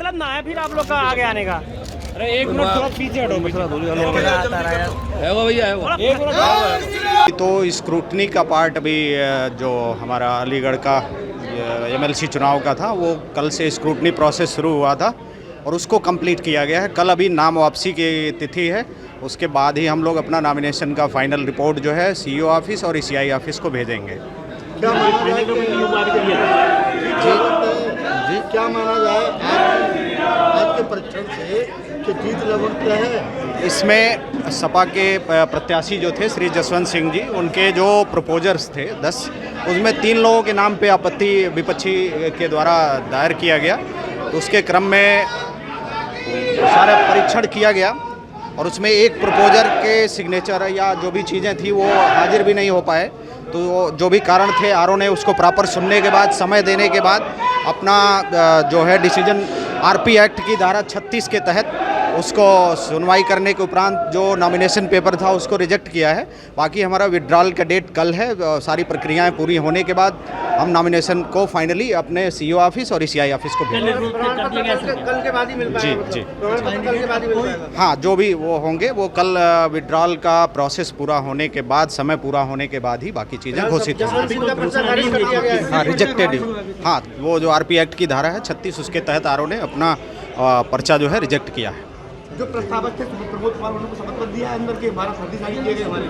मतलब ना है फिर आप लोग का आगे आने का। अरे एक मिनट थोड़ा पीछे हटो है वो भैया है वो एक मिनट। तो स्क्रूटनी का पार्ट अभी जो हमारा अलीगढ़ का एमएलसी चुनाव का था वो कल से स्क्रूटनी प्रोसेस शुरू हुआ था और उसको कंप्लीट किया गया है। कल अभी नाम वापसी की तिथि है, उसके बाद ही हम लोग अपना नॉमिनेशन का फाइनल रिपोर्ट जो है सीईओ ऑफिस और ईसीआई ऑफिस को भेजेंगे। क्या माना जाए जी क्या माना जाए आज के परीक्षण से कि जीत लगता है? इसमें सपा के प्रत्याशी जो थे श्री जसवंत सिंह जी, उनके जो प्रपोजर्स थे 10, उसमें 3 लोगों के नाम पे आपत्ति विपक्षी के द्वारा दायर किया गया। तो उसके क्रम में सारा परीक्षण किया गया और उसमें एक प्रपोजर के सिग्नेचर या जो भी चीज़ें थी वो हाजिर भी नहीं हो पाए। तो जो भी कारण थे आरओ ने उसको प्रॉपर सुनने के बाद, समय देने के बाद अपना जो है डिसीजन आरपी एक्ट की धारा 36 के तहत उसको सुनवाई करने के उपरांत जो नॉमिनेशन पेपर था उसको रिजेक्ट किया है। बाकी हमारा विड्रॉल का डेट कल है। सारी प्रक्रियाएं पूरी होने के बाद हम नॉमिनेशन को फाइनली अपने सीईओ ऑफिस और ईसीआई ऑफिस को भेजेंगे। कल के बाद ही मिल पाएगा? जी कल के बाद ही मिल पाएगा? हाँ, जो भी वो होंगे वो कल विड्रॉल का प्रोसेस पूरा होने के बाद, समय पूरा होने के बाद ही बाकी चीज़ें घोषित होंगी। हाँ, रिजेक्टेड। हाँ, वो जो आरपी एक्ट की धारा है 36 उसके तहत आरओ ने अपना पर्चा जो है रिजेक्ट किया है। जो प्रस्तावक थे प्रमोद कुमार उन्होंने शपथ दिया है अंदर के हमारा शादी किए गए हमारे?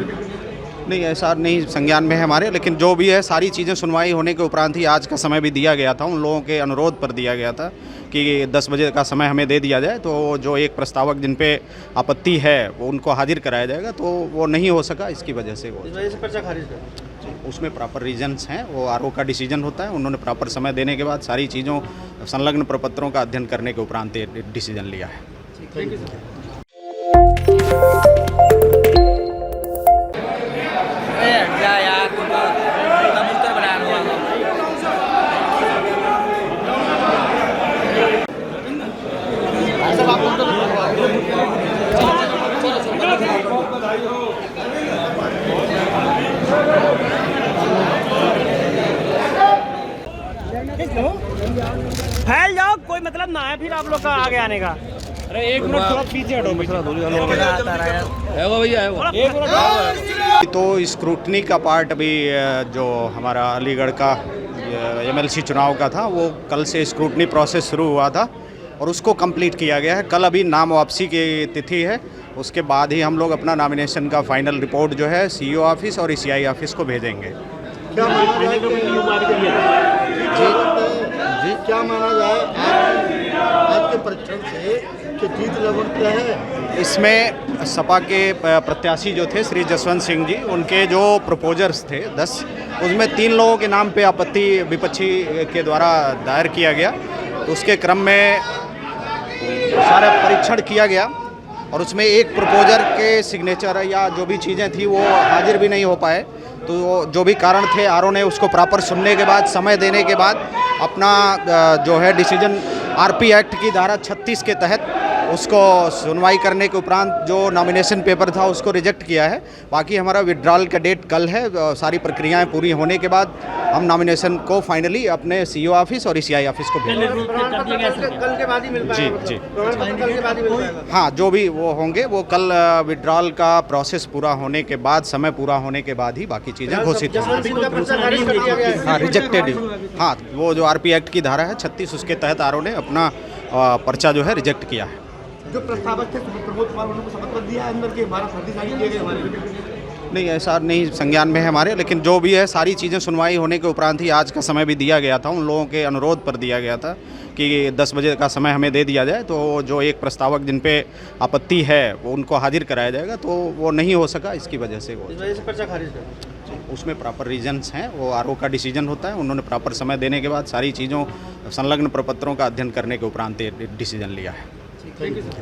नहीं, ऐसा नहीं संज्ञान में है हमारे, लेकिन जो भी है सारी चीज़ें सुनवाई होने के उपरांत ही आज का समय भी दिया गया था। उन लोगों के अनुरोध पर दिया गया था कि 10 बजे का समय हमें दे दिया जाए। तो जो एक प्रस्तावक जिन पे आपत्ति है वो उनको हाजिर कराया जाएगा, तो वो नहीं हो सका, इसकी वजह से वो इस वजह से पर्चा खारिज कर। उसमें प्रॉपर रीजंस हैं, वो आरओ का डिसीजन होता है। उन्होंने प्रॉपर समय देने के बाद सारी चीज़ों संलग्न प्रपत्रों का अध्ययन करने के उपरांत डिसीजन लिया है। Thank you sir. फैल जाओ, कोई मतलब ना है फिर आप लोग का आगे आने का। अरे एक मिनट थोड़ा पीछे हटो है वो भैया है वो एक मिनट। तो स्क्रूटनी का पार्ट अभी जो हमारा अलीगढ़ का एमएलसी चुनाव का था वो कल से स्क्रूटनी प्रोसेस शुरू हुआ था और उसको कंप्लीट किया गया है। कल अभी नाम वापसी की तिथि है, उसके बाद ही हम लोग अपना नॉमिनेशन का फाइनल रिपोर्ट जो है सीईओ ऑफिस और ईसीआई ऑफिस को भेजेंगे। क्या माना जाए जी क्या माना जाए आज के परीक्षण से कि जीत लगता है? इसमें सपा के प्रत्याशी जो थे श्री जसवंत सिंह जी, उनके जो प्रपोजर्स थे 10, उसमें 3 लोगों के नाम पे आपत्ति विपक्षी के द्वारा दायर किया गया। तो उसके क्रम में सारा परीक्षण किया गया और उसमें एक प्रपोजर के सिग्नेचर या जो भी चीज़ें थी वो हाजिर भी नहीं हो पाए। तो जो भी कारण थे आरओ ने उसको प्रॉपर सुनने के बाद, समय देने के बाद अपना जो है डिसीजन आरपी एक्ट की धारा 36 के तहत उसको सुनवाई करने के उपरांत जो नॉमिनेशन पेपर था उसको रिजेक्ट किया है। बाकी हमारा विड्रॉल का डेट कल है। सारी प्रक्रियाएं पूरी होने के बाद हम नॉमिनेशन को फाइनली अपने सीईओ ऑफिस और ईसीआई ऑफिस को भेजेंगे। कल के बाद ही मिल पाएगा? जी कल के बाद ही मिल पाएगा? हाँ, जो भी वो होंगे वो कल विड्रॉल का प्रोसेस पूरा होने के बाद, समय पूरा होने के बाद ही बाकी चीज़ें घोषित होंगी। हाँ, रिजेक्टेड। हाँ, वो जो आरपी एक्ट की धारा है 36 उसके तहत आरओ ने अपना पर्चा जो है रिजेक्ट किया है। जो प्रस्तावक थे प्रमोद कुमार उन्होंने शपथ दिया है अंदर के हमारा शादी किए गए हमारे? नहीं, ऐसा नहीं संज्ञान में है हमारे, लेकिन जो भी है सारी चीज़ें सुनवाई होने के उपरांत ही आज का समय भी दिया गया था। उन लोगों के अनुरोध पर दिया गया था कि 10 बजे का समय हमें दे दिया जाए। तो जो एक प्रस्तावक जिन पे आपत्ति है वो उनको हाजिर कराया जाएगा, तो वो नहीं हो सका, इसकी वजह से वो इस वजह से पर्चा खारिज कर। उसमें प्रॉपर रीजंस हैं, वो आरओ का डिसीजन होता है। उन्होंने प्रॉपर समय देने के बाद सारी चीज़ों संलग्न प्रपत्रों का अध्ययन करने के उपरांत डिसीजन लिया है। Thank you sir.